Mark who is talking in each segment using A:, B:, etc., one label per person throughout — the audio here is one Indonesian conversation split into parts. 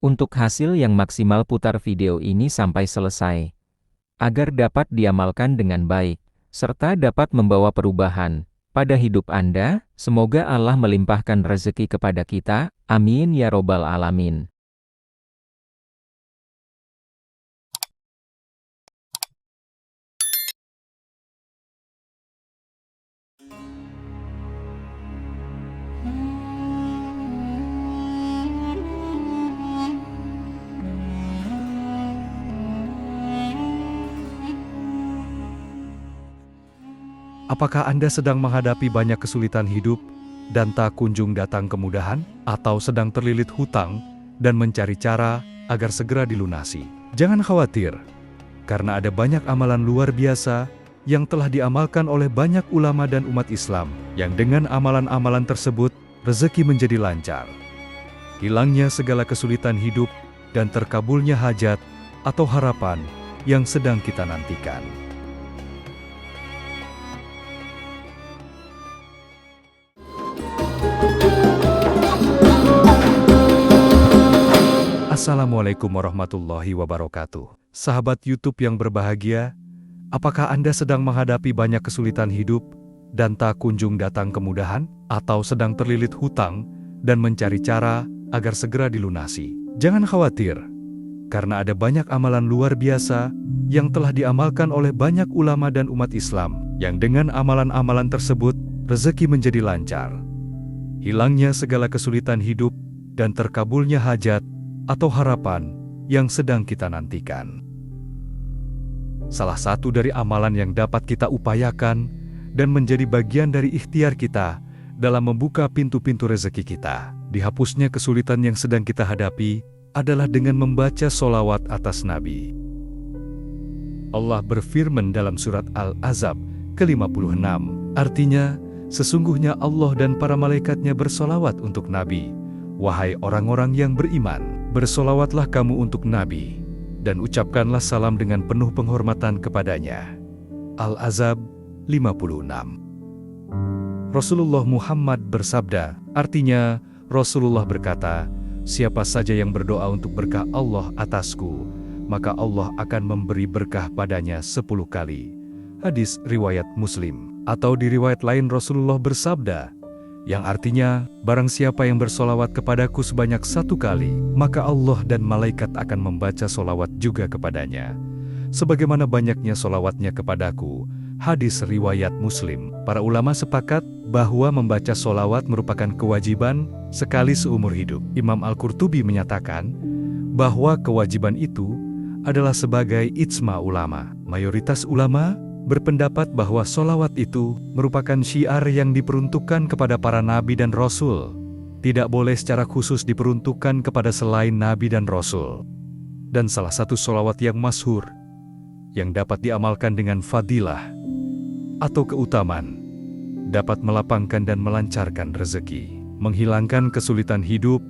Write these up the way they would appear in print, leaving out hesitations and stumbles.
A: Untuk hasil yang maksimal, putar video ini sampai selesai, agar dapat diamalkan dengan baik, serta dapat membawa perubahan pada hidup Anda. Semoga Allah melimpahkan rezeki kepada kita, amin ya robbal alamin.
B: Apakah Anda sedang menghadapi banyak kesulitan hidup dan tak kunjung datang kemudahan, atau sedang terlilit hutang dan mencari cara agar segera dilunasi? Jangan khawatir, karena ada banyak amalan luar biasa yang telah diamalkan oleh banyak ulama dan umat Islam, yang dengan amalan-amalan tersebut, rezeki menjadi lancar. Hilangnya segala kesulitan hidup dan terkabulnya hajat atau harapan yang sedang kita nantikan. Assalamualaikum warahmatullahi wabarakatuh. Sahabat YouTube yang berbahagia, apakah Anda sedang menghadapi banyak kesulitan hidup dan tak kunjung datang kemudahan, atau sedang terlilit hutang dan mencari cara agar segera dilunasi? Jangan khawatir, karena ada banyak amalan luar biasa yang telah diamalkan oleh banyak ulama dan umat Islam, yang dengan amalan-amalan tersebut, rezeki menjadi lancar. Hilangnya segala kesulitan hidup dan terkabulnya hajat atau harapan yang sedang kita nantikan. Salah satu dari amalan yang dapat kita upayakan dan menjadi bagian dari ikhtiar kita dalam membuka pintu-pintu rezeki kita, dihapusnya kesulitan yang sedang kita hadapi, adalah dengan membaca sholawat atas Nabi. Allah berfirman dalam surat Al-Ahzab ke-56, artinya, sesungguhnya Allah dan para malaikatnya bersolawat untuk Nabi. Wahai orang-orang yang beriman, bersolawatlah kamu untuk Nabi, dan ucapkanlah salam dengan penuh penghormatan kepadanya. Al-Ahzab 56. Rasulullah Muhammad bersabda, artinya, Rasulullah berkata, siapa saja yang berdoa untuk berkah Allah atasku, maka Allah akan memberi berkah padanya 10 kali. Hadis riwayat Muslim. Atau di riwayat lain Rasulullah bersabda, yang artinya, barang siapa yang bersolawat kepadaku sebanyak 1 kali, maka Allah dan malaikat akan membaca solawat juga kepadanya, sebagaimana banyaknya solawatnya kepadaku. Hadis riwayat Muslim. Para ulama sepakat bahwa membaca solawat merupakan kewajiban sekali seumur hidup. Imam Al-Qurtubi menyatakan bahwa kewajiban itu adalah sebagai ijma ulama. Mayoritas ulama berpendapat bahwa solawat itu merupakan syiar yang diperuntukkan kepada para nabi dan rasul. Tidak boleh secara khusus diperuntukkan kepada selain nabi dan rasul. Dan salah satu solawat yang masyhur, yang dapat diamalkan dengan fadilah atau keutamaan, dapat melapangkan dan melancarkan rezeki, menghilangkan kesulitan hidup,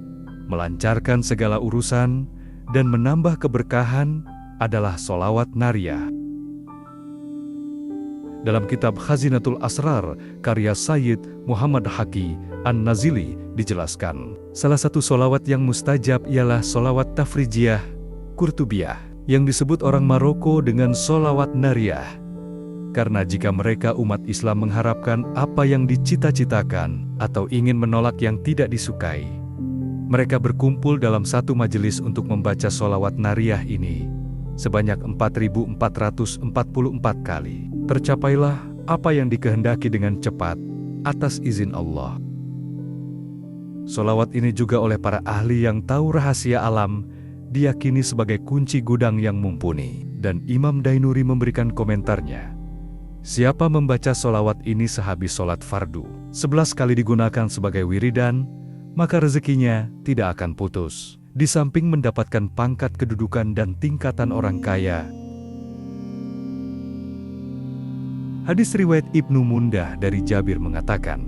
B: melancarkan segala urusan, dan menambah keberkahan, adalah solawat nariyah. Dalam kitab Khazinatul Asrar, karya Sayyid Muhammad Haqi An-Nazili, dijelaskan, salah satu solawat yang mustajab ialah solawat tafrijiyah Qurtubiyah, yang disebut orang Maroko dengan solawat nariyah. Karena jika mereka umat Islam mengharapkan apa yang dicita-citakan, atau ingin menolak yang tidak disukai, mereka berkumpul dalam satu majelis untuk membaca solawat nariyah ini, sebanyak 4.444 kali. Tercapailah apa yang dikehendaki dengan cepat, atas izin Allah. Solawat ini juga oleh para ahli yang tahu rahasia alam, diyakini sebagai kunci gudang yang mumpuni. Dan Imam Dainuri memberikan komentarnya, siapa membaca solawat ini sehabis sholat fardu, 11 kali digunakan sebagai wiridan, maka rezekinya tidak akan putus. Di samping mendapatkan pangkat kedudukan dan tingkatan orang kaya. Hadis riwayat Ibnu Mundah dari Jabir mengatakan,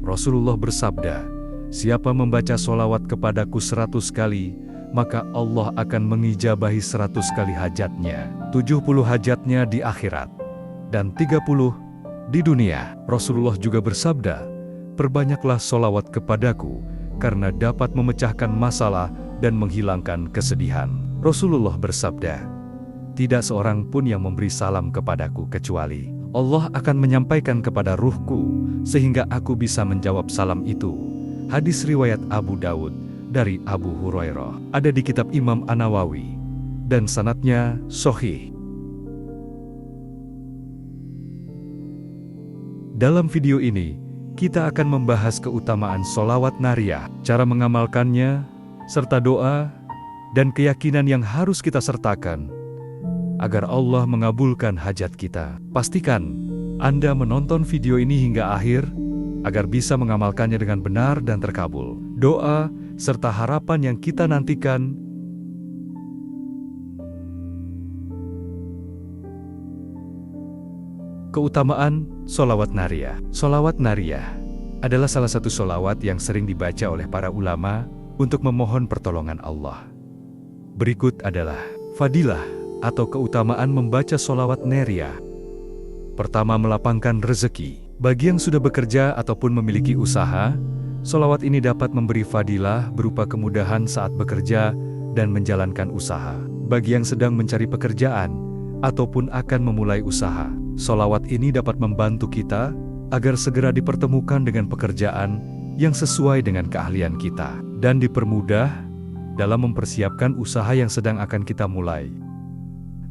B: Rasulullah bersabda, siapa membaca solawat kepadaku 100 kali, maka Allah akan mengijabahi 100 kali hajatnya, 70 hajatnya di akhirat, dan 30 di dunia. Rasulullah juga bersabda, perbanyaklah solawat kepadaku, karena dapat memecahkan masalah dan menghilangkan kesedihan. Rasulullah bersabda, "Tidak seorang pun yang memberi salam kepadaku kecuali Allah akan menyampaikan kepada ruhku, sehingga aku bisa menjawab salam itu." Hadis riwayat Abu Daud dari Abu Hurairah. Ada di kitab Imam An-Nawawi, dan sanadnya sahih. Dalam video ini, kita akan membahas keutamaan sholawat nariyah, cara mengamalkannya, serta doa dan keyakinan yang harus kita sertakan agar Allah mengabulkan hajat kita. Pastikan Anda menonton video ini hingga akhir agar bisa mengamalkannya dengan benar dan terkabul. Doa serta harapan yang kita nantikan. Keutamaan sholawat nariyah. Sholawat nariyah adalah salah satu sholawat yang sering dibaca oleh para ulama untuk memohon pertolongan Allah. Berikut adalah fadilah atau keutamaan membaca sholawat nariyah. Pertama, melapangkan rezeki. Bagi yang sudah bekerja ataupun memiliki usaha, sholawat ini dapat memberi fadilah berupa kemudahan saat bekerja dan menjalankan usaha. Bagi yang sedang mencari pekerjaan ataupun akan memulai usaha, sholawat ini dapat membantu kita agar segera dipertemukan dengan pekerjaan yang sesuai dengan keahlian kita dan dipermudah dalam mempersiapkan usaha yang sedang akan kita mulai.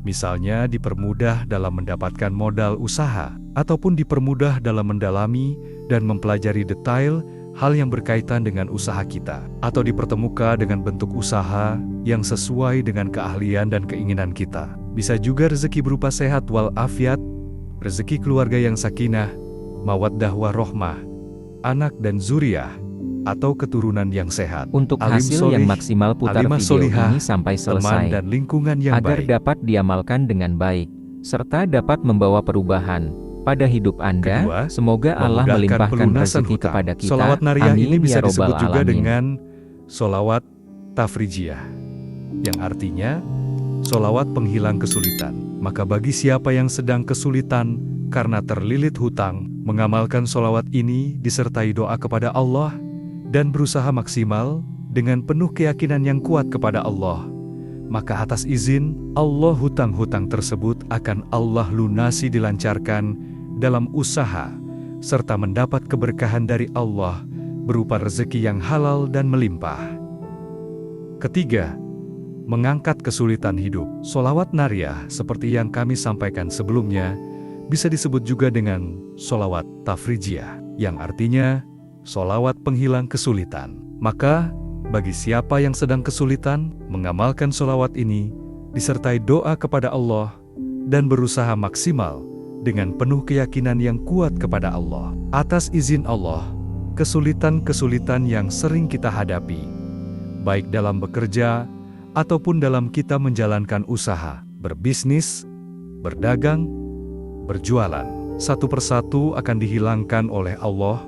B: Misalnya dipermudah dalam mendapatkan modal usaha, ataupun dipermudah dalam mendalami dan mempelajari detail hal yang berkaitan dengan usaha kita, atau dipertemukan dengan bentuk usaha yang sesuai dengan keahlian dan keinginan kita. Bisa juga rezeki berupa sehat walafiat, rezeki keluarga yang sakinah, mawaddah warahmah, anak dan zuriyah, atau keturunan yang sehat.
A: Untuk hasil yang maksimal, putar video ini sampai selesai
B: dan lingkungan yang
A: agar
B: baik
A: dapat diamalkan dengan baik, serta dapat membawa perubahan pada hidup Anda.
B: Kedua,
A: semoga Allah
B: memudahkan
A: melimpahkan
B: pelunasan
A: rezeki
B: hutang.
A: kepada kita.
B: Sholawat nariyah
A: Amin
B: ini bisa
A: ya
B: disebut
A: robbal
B: juga
A: alamin.
B: dengan sholawat tafrijiyah, yang artinya sholawat penghilang kesulitan. Maka bagi siapa yang sedang kesulitan karena terlilit hutang, mengamalkan sholawat ini disertai doa kepada Allah dan berusaha maksimal dengan penuh keyakinan yang kuat kepada Allah, maka atas izin Allah hutang-hutang tersebut akan Allah lunasi, dilancarkan dalam usaha, serta mendapat keberkahan dari Allah berupa rezeki yang halal dan melimpah. Ketiga, mengangkat kesulitan hidup. Sholawat nariyah seperti yang kami sampaikan sebelumnya bisa disebut juga dengan sholawat tafrijiyah, yang artinya sholawat penghilang kesulitan. Maka, bagi siapa yang sedang kesulitan, mengamalkan sholawat ini, disertai doa kepada Allah, dan berusaha maksimal dengan penuh keyakinan yang kuat kepada Allah. Atas izin Allah, kesulitan-kesulitan yang sering kita hadapi, baik dalam bekerja, ataupun dalam kita menjalankan usaha, berbisnis, berdagang, berjualan, satu persatu akan dihilangkan oleh Allah,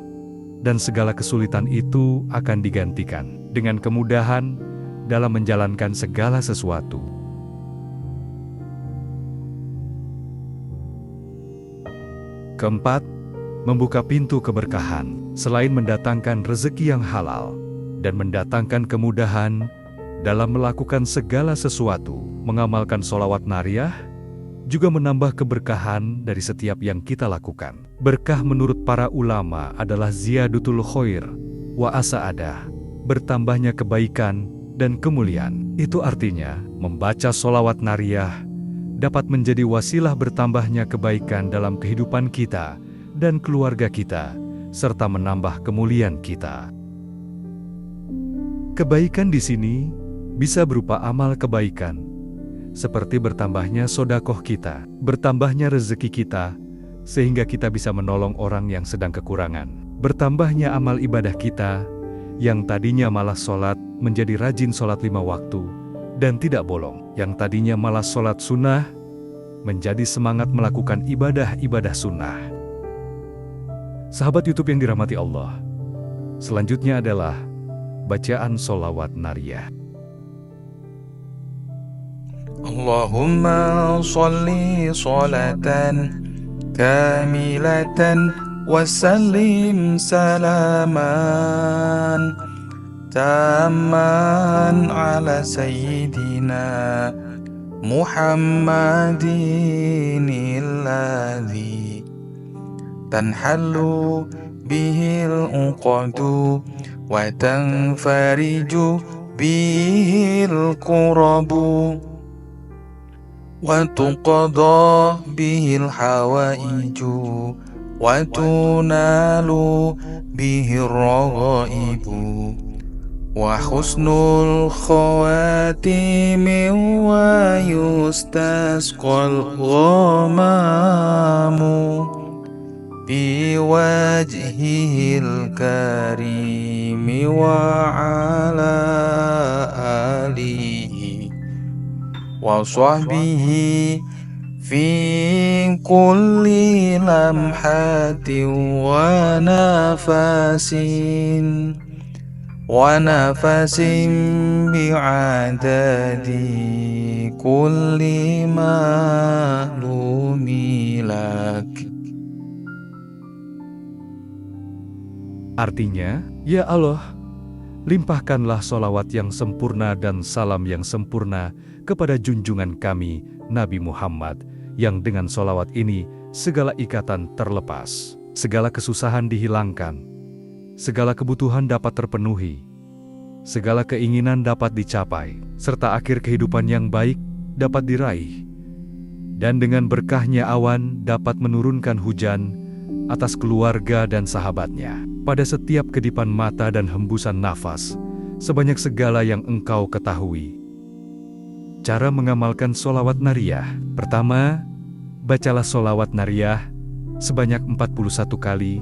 B: dan segala kesulitan itu akan digantikan dengan kemudahan dalam menjalankan segala sesuatu. Keempat, membuka pintu keberkahan. Selain mendatangkan rezeki yang halal dan mendatangkan kemudahan dalam melakukan segala sesuatu, mengamalkan sholawat nariyah juga menambah keberkahan dari setiap yang kita lakukan. Berkah menurut para ulama adalah ziyadutul khair wa asa'adah, bertambahnya kebaikan dan kemuliaan. Itu artinya, membaca sholawat nariyah dapat menjadi wasilah bertambahnya kebaikan dalam kehidupan kita dan keluarga kita, serta menambah kemuliaan kita. Kebaikan di sini bisa berupa amal kebaikan, seperti bertambahnya sedekah kita, bertambahnya rezeki kita, sehingga kita bisa menolong orang yang sedang kekurangan. Bertambahnya amal ibadah kita, yang tadinya malas sholat menjadi rajin sholat 5 waktu, dan tidak bolong. Yang tadinya malas sholat sunnah, menjadi semangat melakukan ibadah-ibadah sunnah. Sahabat YouTube yang dirahmati Allah, selanjutnya adalah bacaan sholawat nariyah.
C: Allahumma sholli sholatan kamilatan wa sallim salaman تاما على سيدنا محمد الذي تنحل به العقد وتنفرج به الكرب وتقضى به الحوائج وتنال به الرغائب وحسن الخواتم ويستسقى الغمام بوجهه الكريم وعلى آله وصحبه في كل لمحة ونفس بعدد كل معلوم لك.
B: Artinya, ya Allah, limpahkanlah solawat yang sempurna dan salam yang sempurna kepada junjungan kami, Nabi Muhammad, yang dengan solawat ini segala ikatan terlepas, segala kesusahan dihilangkan, segala kebutuhan dapat terpenuhi, segala keinginan dapat dicapai, serta akhir kehidupan yang baik dapat diraih. Dan dengan berkahnya awan dapat menurunkan hujan atas keluarga dan sahabatnya, pada setiap kedipan mata dan hembusan nafas, sebanyak segala yang engkau ketahui. Cara mengamalkan solawat nariyah. Pertama, bacalah solawat nariyah sebanyak 41 kali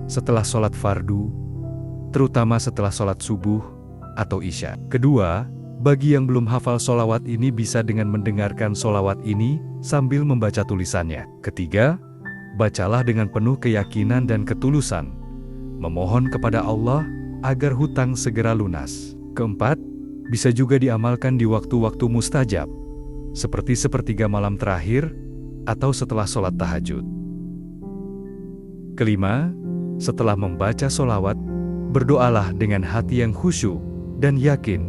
B: setelah sholat fardu, terutama setelah sholat subuh atau isya. Kedua, bagi yang belum hafal solawat ini bisa dengan mendengarkan solawat ini sambil membaca tulisannya. Ketiga, bacalah dengan penuh keyakinan dan ketulusan, memohon kepada Allah agar hutang segera lunas. Keempat, bisa juga diamalkan di waktu-waktu mustajab, seperti sepertiga malam terakhir atau setelah sholat tahajud. Kelima, setelah membaca solawat, berdoalah dengan hati yang khusyuk dan yakin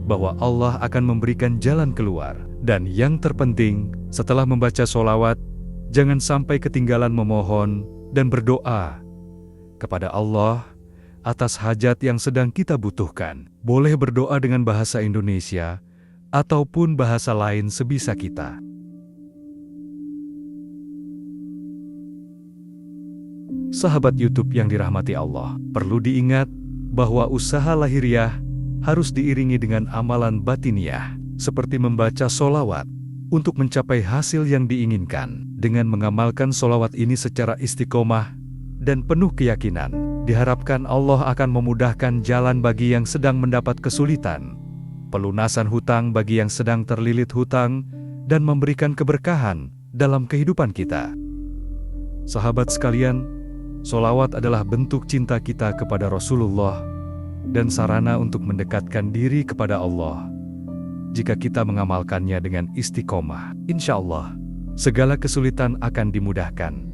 B: bahwa Allah akan memberikan jalan keluar. Dan yang terpenting, setelah membaca solawat, jangan sampai ketinggalan memohon dan berdoa kepada Allah atas hajat yang sedang kita butuhkan. Boleh berdoa dengan bahasa Indonesia ataupun bahasa lain sebisa kita. Sahabat YouTube yang dirahmati Allah, perlu diingat bahwa usaha lahiriah harus diiringi dengan amalan batiniah, seperti membaca solawat untuk mencapai hasil yang diinginkan. Dengan mengamalkan solawat ini secara istiqomah dan penuh keyakinan, diharapkan Allah akan memudahkan jalan bagi yang sedang mendapat kesulitan, pelunasan hutang bagi yang sedang terlilit hutang, dan memberikan keberkahan dalam kehidupan kita. Sahabat sekalian, solawat adalah bentuk cinta kita kepada Rasulullah dan sarana untuk mendekatkan diri kepada Allah. Jika kita mengamalkannya dengan istiqomah, insya Allah, segala kesulitan akan dimudahkan,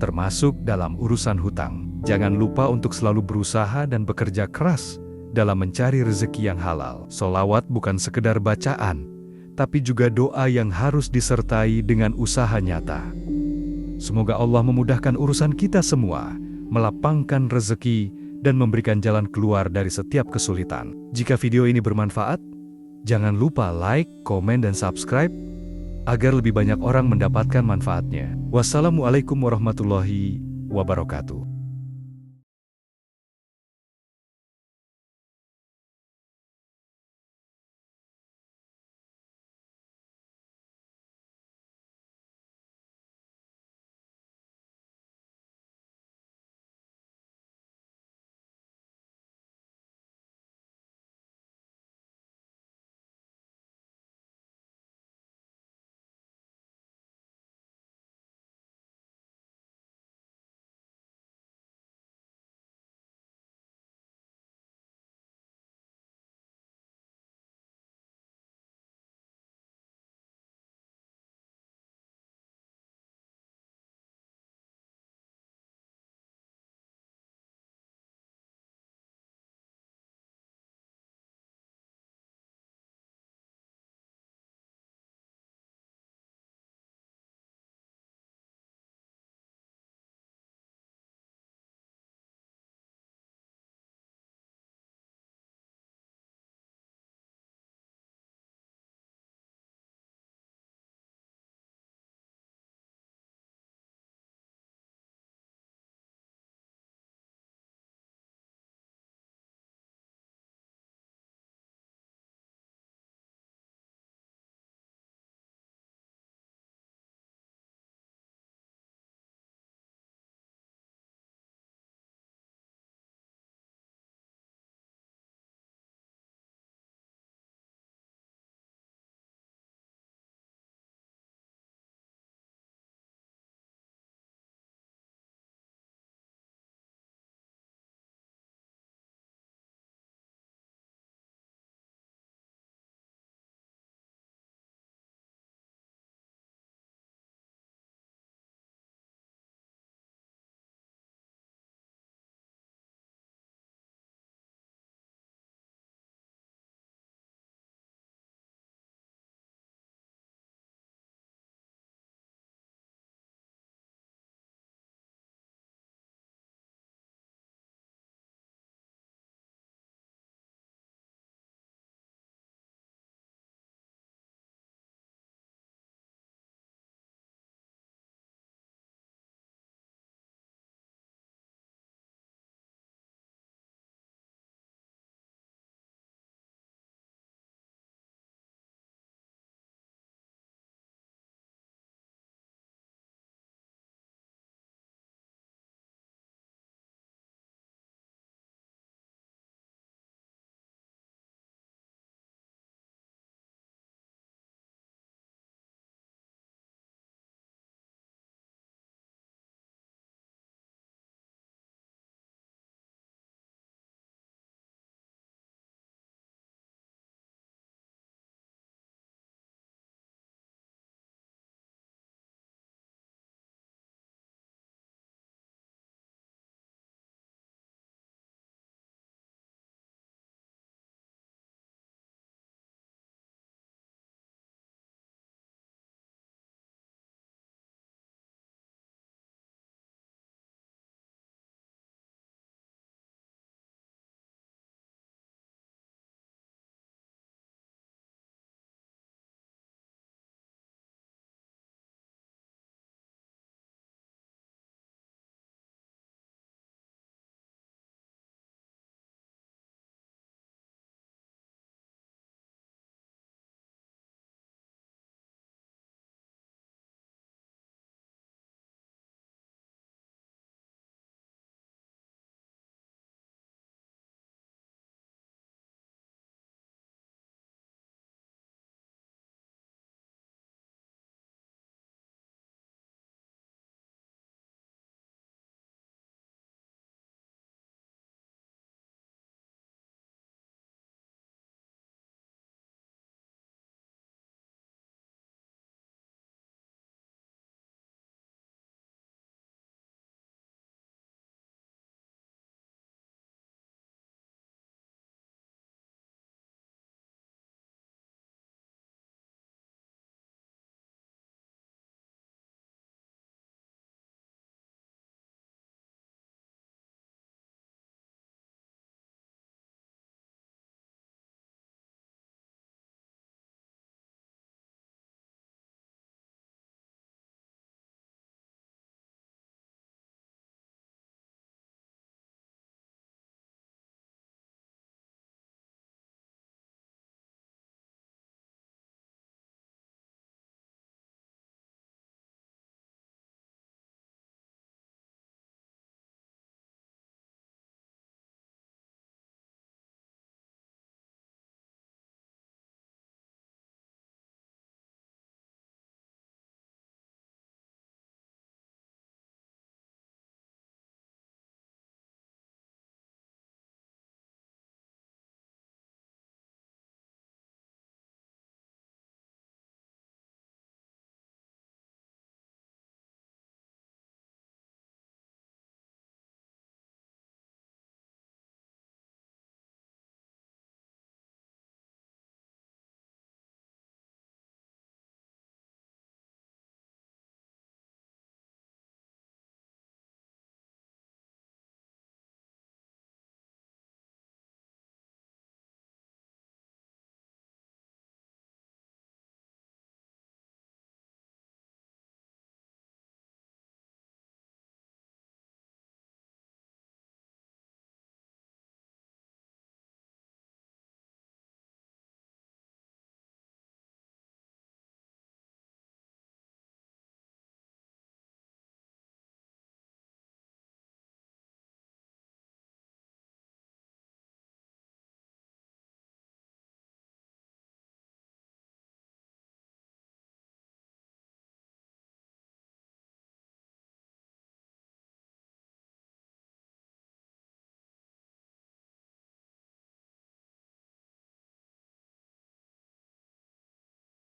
B: termasuk dalam urusan hutang. Jangan lupa untuk selalu berusaha dan bekerja keras dalam mencari rezeki yang halal. Solawat bukan sekedar bacaan, tapi juga doa yang harus disertai dengan usaha nyata. Semoga Allah memudahkan urusan kita semua, melapangkan rezeki, dan memberikan jalan keluar dari setiap kesulitan. Jika video ini bermanfaat, jangan lupa like, komen, dan subscribe agar lebih banyak orang mendapatkan manfaatnya. Wassalamualaikum warahmatullahi wabarakatuh.